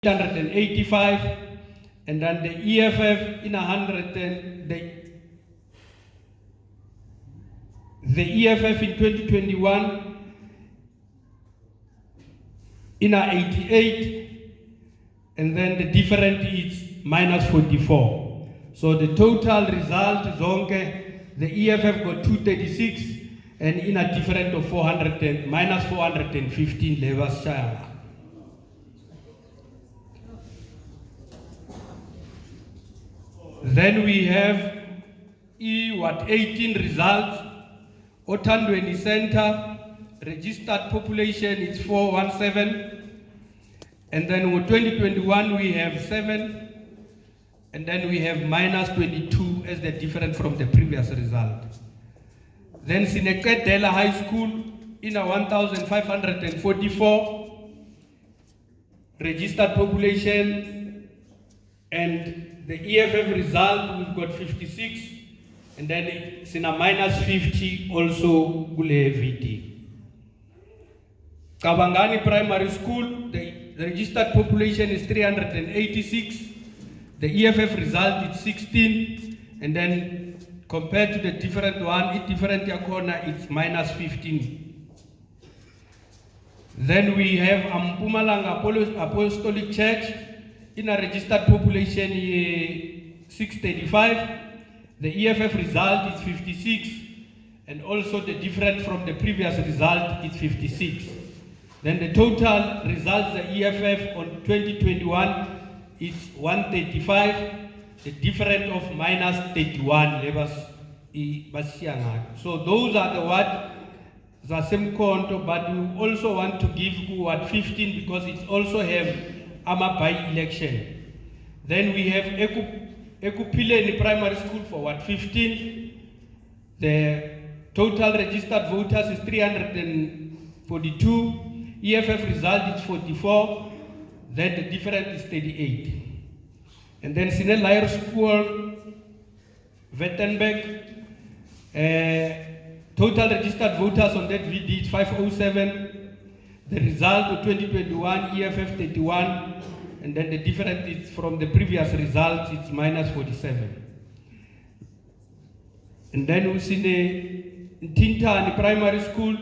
885, and then the EFF in 100, the EFF in 2021 in 88, and then the different is minus 44. So the total result is okay. The EFF got 236 and in a different of 400 minus 415 levels share. Then we have 18 results. Otandweni Center, registered population is 417. And then with 2021 we have 7. And then we have minus 22 as the difference from the previous result. Then Sineketela High School in a 1,544 registered population, and the EFF result, we've got 56, and then it's in a minus 50 also Gule VT. Kabangani Primary School, the registered population is 386, the EFF result is 16, and then compared to the different one, it's different corner, it's minus 15. Then we have Mpumalanga Apostolic Church, in a registered population 635, the EFF result is 56, and also the difference from the previous result is 56. Then the total results, the EFF on 2021 is 135, the difference of minus 31 levels. So those are the what the eMkhondo, but we also want to give what 15 because it also have by-election. Then we have Ekupile Primary School for what 15. The total registered voters is 342. EFF result is 44. Then the difference is 38. And then Sinelair School, Wettenberg, total registered voters on that VD is 507. The result of 2021, EFF 31, and then the difference is from the previous results, it's minus 47. And then we see the Tinta Primary School,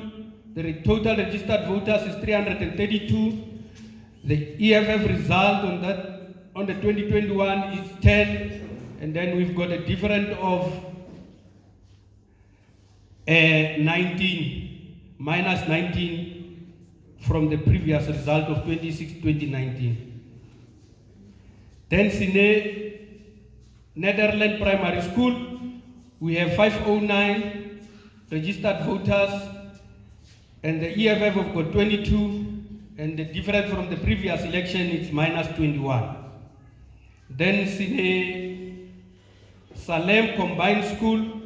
the total registered voters is 332. The EFF result on that, on the 2021 is 10, and then we've got a difference of 19, minus 19, from the previous result of 2019. Then Sine Netherlands Primary School, we have 509 registered voters, and the EFF have got 22, and the difference from the previous election is minus 21. Then Sine Salem Combined School,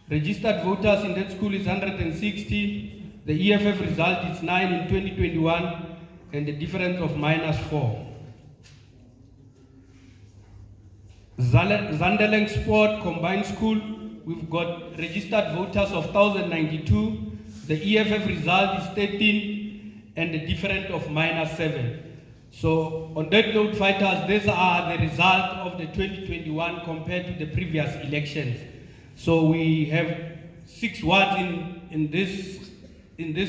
registered voters in that school is 160. The EFF result is 9 in 2021, and the difference of minus 4. Zandeleng Sport Combined School, we've got registered voters of 1,092. The EFF result is 13, and the difference of minus 7. So on that note, fighters, these are the result of the 2021 compared to the previous elections. So we have 6 wards in this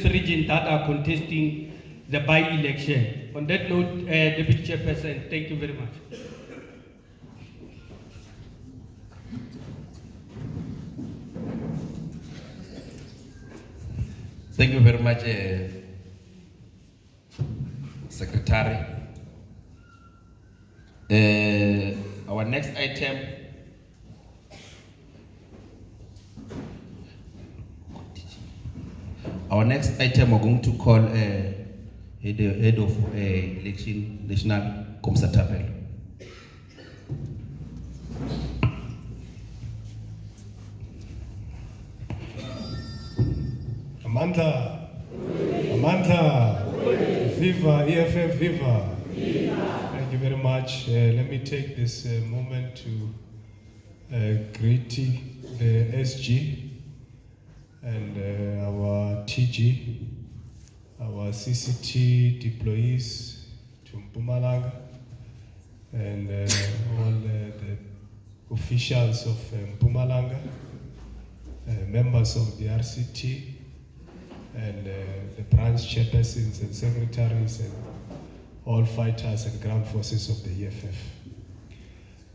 region that are contesting the by-election. On that note, Deputy Chairperson, thank you very much. Thank you very much, Secretary. Our next item we're going to call head of election national Komsatapel. Amanta, Viva, EFF, Viva. Thank you very much. Let me take this moment to greet the SG and our TG, our CCT deployees to Mpumalanga, and all the officials of Mpumalanga, members of the RCT, and the branch chairpersons and secretaries, and all fighters and ground forces of the EFF.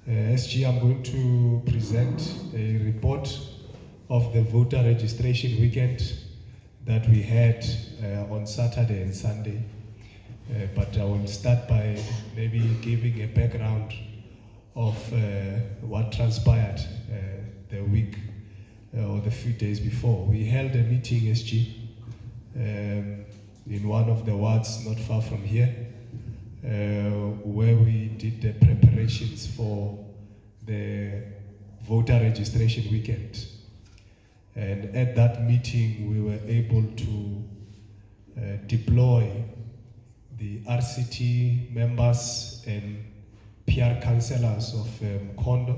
SG, I'm going to present a report of the voter registration weekend that we had on Saturday and Sunday. But I will start by maybe giving a background of what transpired the week or the few days before. We held a meeting, SG, in one of the wards not far from here, where we did the preparations for the voter registration weekend. And at that meeting, we were able to deploy the RCT members and PR councillors of eMkhondo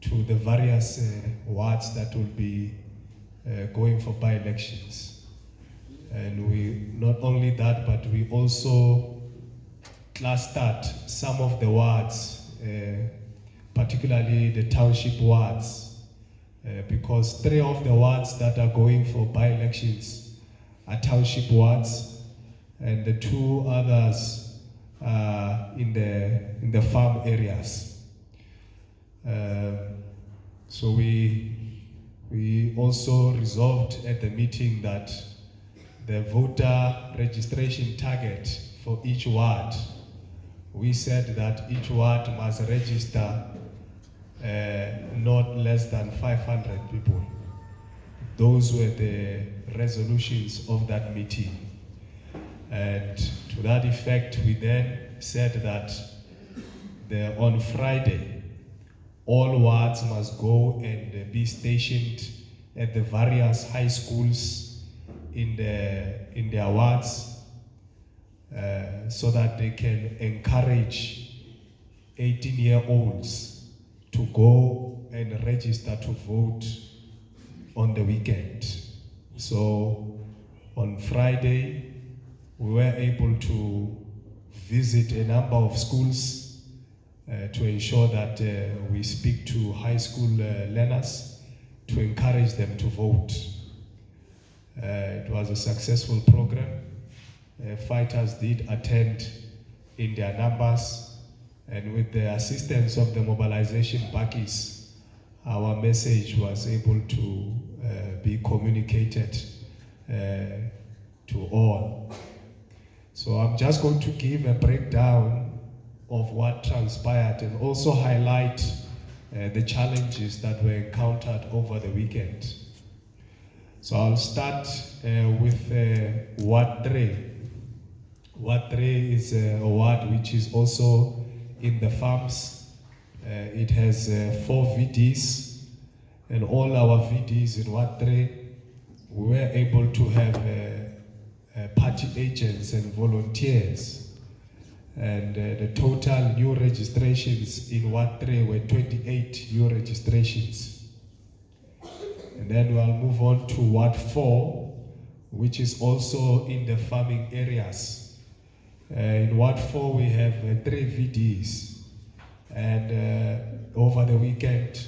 to the various wards that will be going for by-elections. And we, not only that, but we also clustered some of the wards, particularly the township wards, because 3 of the wards that are going for by-elections are township wards, and the 2 others are in the farm areas. So we also resolved at the meeting that the voter registration target for each ward, we said that each ward must register not less than 500 people. Those were the resolutions of that meeting. And to that effect, we then said that on Friday, all wards must go and be stationed at the various high schools in their wards, so that they can encourage 18-year-olds to go and register to vote on the weekend. So on Friday, we were able to visit a number of schools to ensure that we speak to high school learners to encourage them to vote. It was a successful program. Fighters did attend in their numbers, and with the assistance of the mobilization bakkies, our message was able to be communicated to all. So I'm just going to give a breakdown of what transpired and also highlight the challenges that were encountered over the weekend. So I'll start with Ward 3. Ward 3 is a ward which is also in the farms. It has 4 VDs, and all our VDs in Ward 3, we were able to have party agents and volunteers. And the total new registrations in Ward 3 were 28 new registrations. And then we'll move on to Ward 4, which is also in the farming areas. In Ward 4, we have 3 VDs. And over the weekend,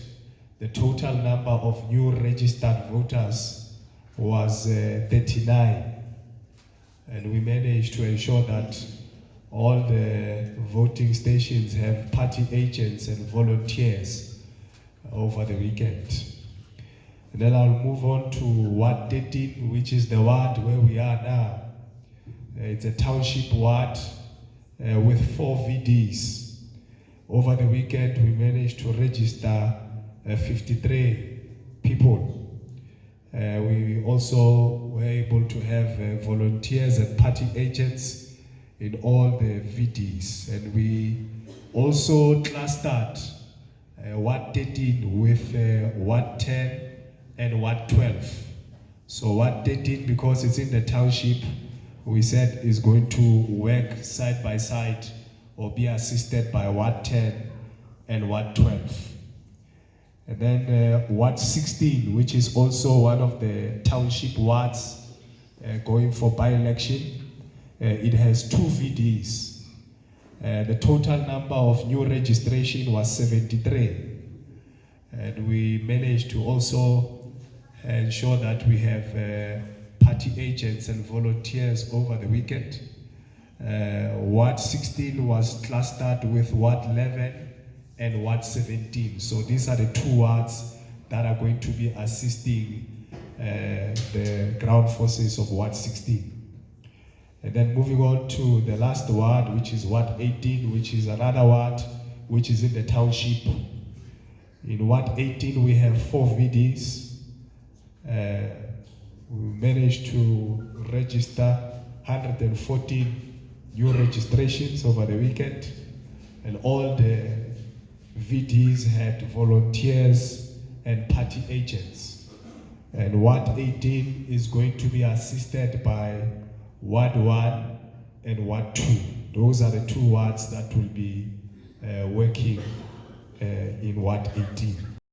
the total number of new registered voters was 39. And we managed to ensure that all the voting stations have party agents and volunteers over the weekend. And then I'll move on to Ward 13, which is the ward where we are now. It's a township ward with 4 VDs. Over the weekend, we managed to register 53 people. We also were able to have volunteers and party agents in all the VDs. And we also clustered Ward 13 with Ward 10 and Ward 12. So Ward 13, because it's in the township, we said is going to work side by side or be assisted by Ward 10 and Ward 12. And then Ward 16, which is also one of the township wards going for by-election, it has 2 VDs. The total number of new registration was 73. And we managed to also ensure that we have party agents and volunteers over the weekend. Ward 16 was clustered with Ward 11 and Ward 17. So these are the two wards that are going to be assisting the ground forces of Ward 16. And then moving on to the last ward, which is Ward 18, which is another ward which is in the township. In Ward 18, we have 4 VDs. We managed to register 114 new registrations over the weekend, and all the VDs had volunteers and party agents. And Ward 18 is going to be assisted by Ward 1 and Ward 2. Those are the 2 wards that will be working in Ward 18.